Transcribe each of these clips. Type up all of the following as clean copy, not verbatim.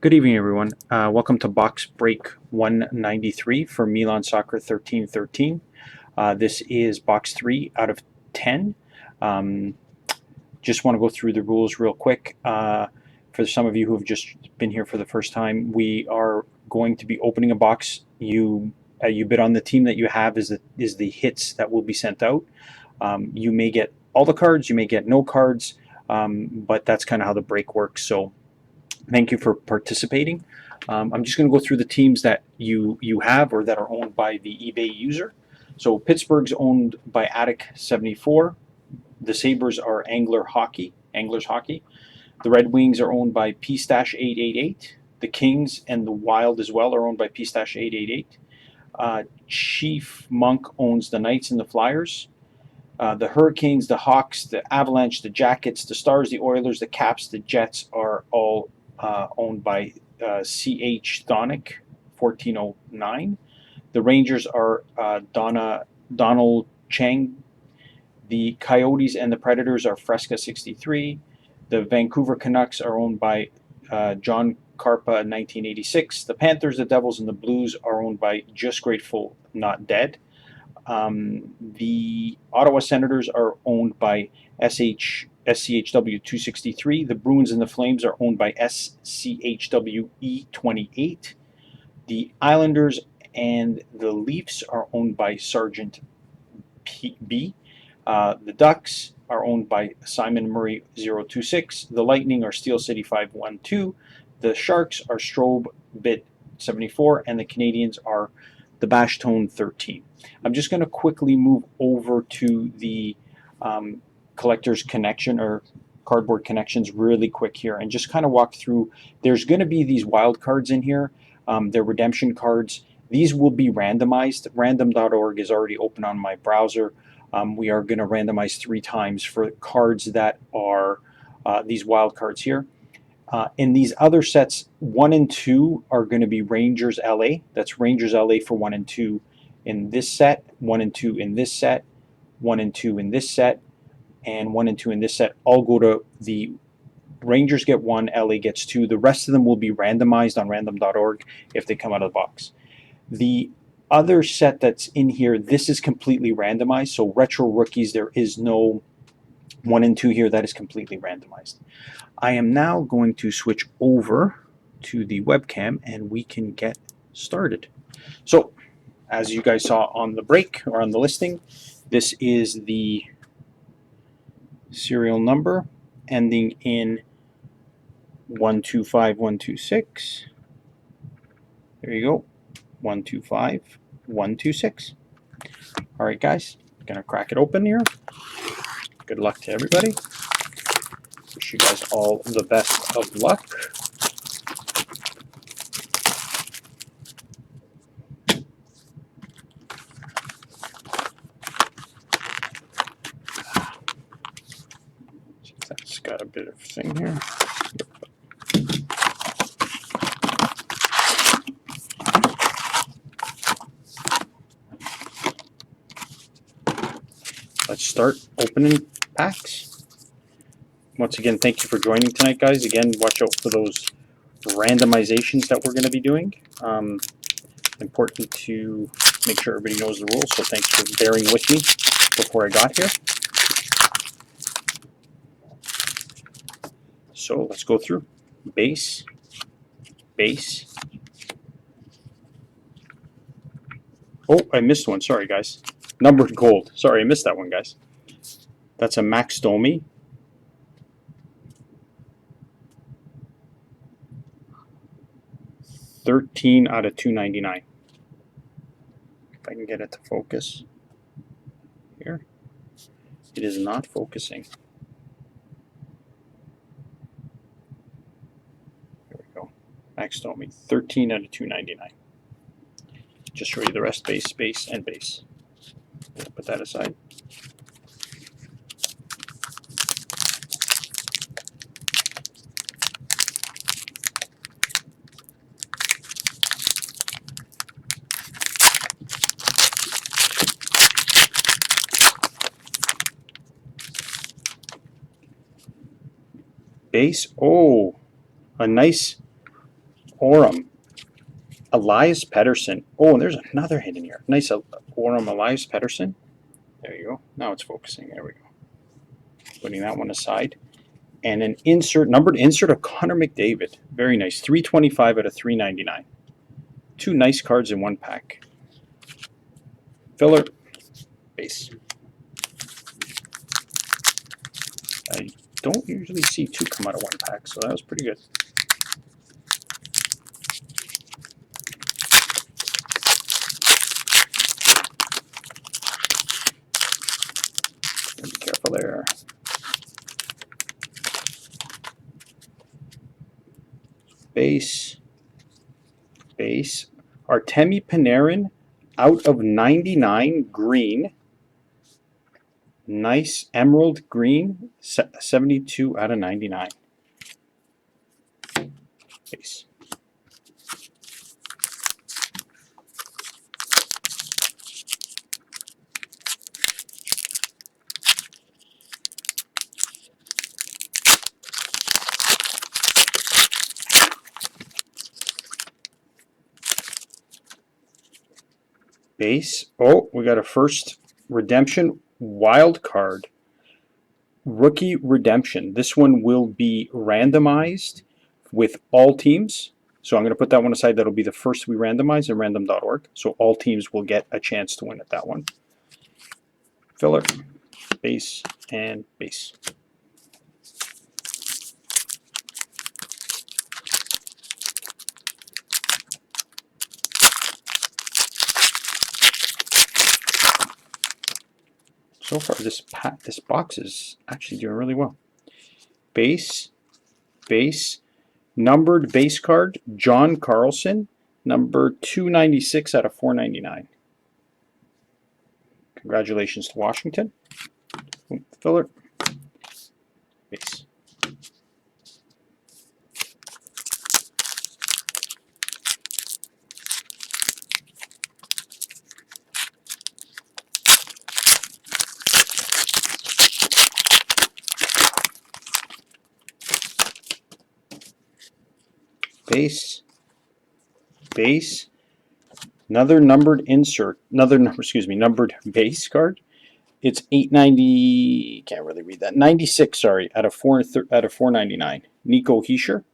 Good evening, everyone. Welcome to Box Break 193 for Milansoccer1313. This is box 3 out of 10. Just want to go through the rules real quick. For some of you who have just been here for the first time, we are going to be opening a box. You bid on the team that you have is the hits that will be sent out. You may get all the cards, you may get no cards, but that's kind of how the break works. So thank you for participating. I'm just going to go through the teams that you have or that are owned by the eBay user. So Pittsburgh's owned by Attic74. The Sabres are Anglers Hockey. The Red Wings are owned by P-888. The Kings and the Wild as well are owned by P-888. Chief Monk owns the Knights and the Flyers. The Hurricanes, the Hawks, the Avalanche, the Jackets, the Stars, the Oilers, the Caps, the Jets are all owned by C.H. Thonick, 1409. The Rangers are Donald Chang. The Coyotes and the Predators are Fresca 63. The Vancouver Canucks are owned by John Carpa 1986. The Panthers, the Devils, and the Blues are owned by Just Grateful Not Dead. The Ottawa Senators are owned by SCHW 263. The Bruins and the Flames are owned by SCHW E28. The Islanders and the Leafs are owned by Sergeant B. The Ducks are owned by Simon Murray 026. The Lightning are Steel City 512. The Sharks are Strobe Bit 74, and the Canadians are the Bash Tone 13. I'm just going to quickly move over to the collector's connection or cardboard connections really quick here and just kind of walk through. There's going to be these wild cards in here. They're redemption cards. These will be randomized. Random.org is already open on my browser. We are going to randomize 3 times for cards that are these wild cards here. In these other sets, 1 and 2 are going to be Rangers LA. That's Rangers LA for 1 and 2 in this set, 1 and 2 in this set, 1 and 2 in this set, and 1 and 2 in this set. All go to the Rangers get 1, LA gets 2. The rest of them will be randomized on random.org if they come out of the box. The other set that's in here, this is completely randomized. So retro rookies, there is no 1 and 2 here. That is completely randomized. I am now going to switch over to the webcam and we can get started. So as you guys saw on the break or on the listing, this is the serial number ending in 125126. There you go, 125126. All right, guys, gonna crack it open here. Good luck to everybody. Wish you guys all the best of luck. That's got a bit of thing here. Let's start opening packs. Once again, thank you for joining tonight, guys. Again, watch out for those randomizations that we're going to be doing. Important to make sure everybody knows the rules, so thanks for bearing with me before I got here. So let's go through. Base. Oh, I missed one. Sorry, guys. Numbered gold. Sorry, I missed that one, guys. That's a Max Domi. $13 out of $299. If I can get it to focus here. It is not focusing. There we go. Max Domi, 13 out of 299. Just show you the rest: base, base, and base. Put that aside. Base. Oh, a nice Orem. Elias Pettersson. Oh, and there's another hit in here. Nice Orem Elias Pettersson. There you go. Now it's focusing. There we go. Putting that one aside. And an numbered insert of Connor McDavid. Very nice. 325 out of 399. Two nice cards in one pack. Filler. Base. I don't usually see two come out of one pack, so that was pretty good. Be careful there. Base. Base. Artemi Panarin out of 99 green. Nice emerald green. 72 out of 99. Base. Base. Oh, we got a first redemption wild card. Rookie redemption. This one will be randomized with all teams. So I'm going to put that one aside. That'll be the first we randomize in random.org. So all teams will get a chance to win at that one. Filler, base, and base. So far, this box is actually doing really well. Base, base, numbered base card, John Carlson, number 296 out of 499. Congratulations to Washington. Filler, base. Base, base, another numbered insert, numbered base card. It's 890. Can't really read that. 96, sorry, out of 499. Nico Hischier.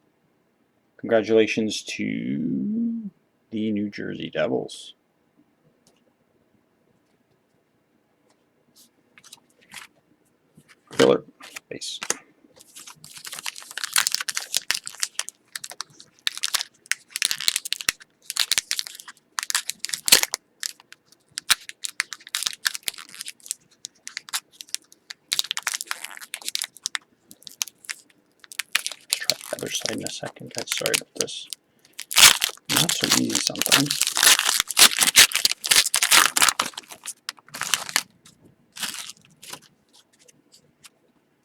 Congratulations to the New Jersey Devils. Filler, base. Other side in a second, guys. Sorry about this. Not so easy sometimes.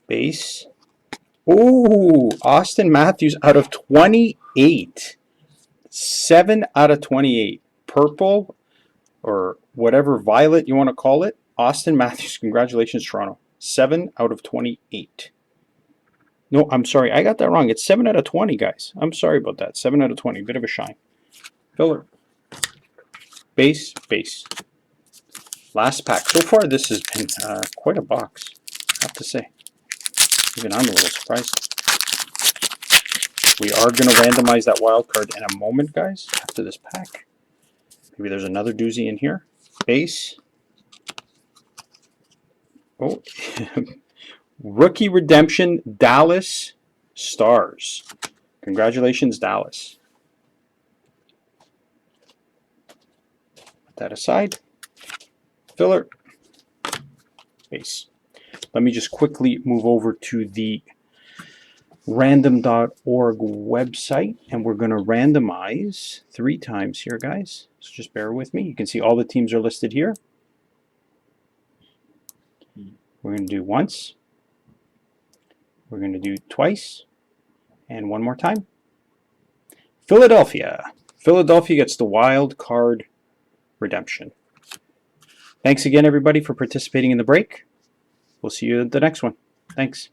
Base. Ooh, Austin Matthews out of 28. 7 out of 28. Purple or whatever violet you want to call it. Austin Matthews. Congratulations, Toronto. 7 out of 28. No, I'm sorry. I got that wrong. It's 7 out of 20, guys. I'm sorry about that. 7 out of 20. Bit of a shine. Filler. Base, base. Last pack. So far, this has been quite a box, I have to say. Even I'm a little surprised. We are going to randomize that wild card in a moment, guys, after this pack. Maybe there's another doozy in here. Base. Oh, Rookie redemption, Dallas Stars. Congratulations, Dallas. Put that aside. Filler. Base. Let me just quickly move over to the random.org website, and we're going to randomize 3 times here, guys. So just bear with me. You can see all the teams are listed here. We're going to do once. We're going to do twice, and one more time. Philadelphia. Philadelphia gets the wild card redemption. Thanks again, everybody, for participating in the break. We'll see you at the next one. Thanks.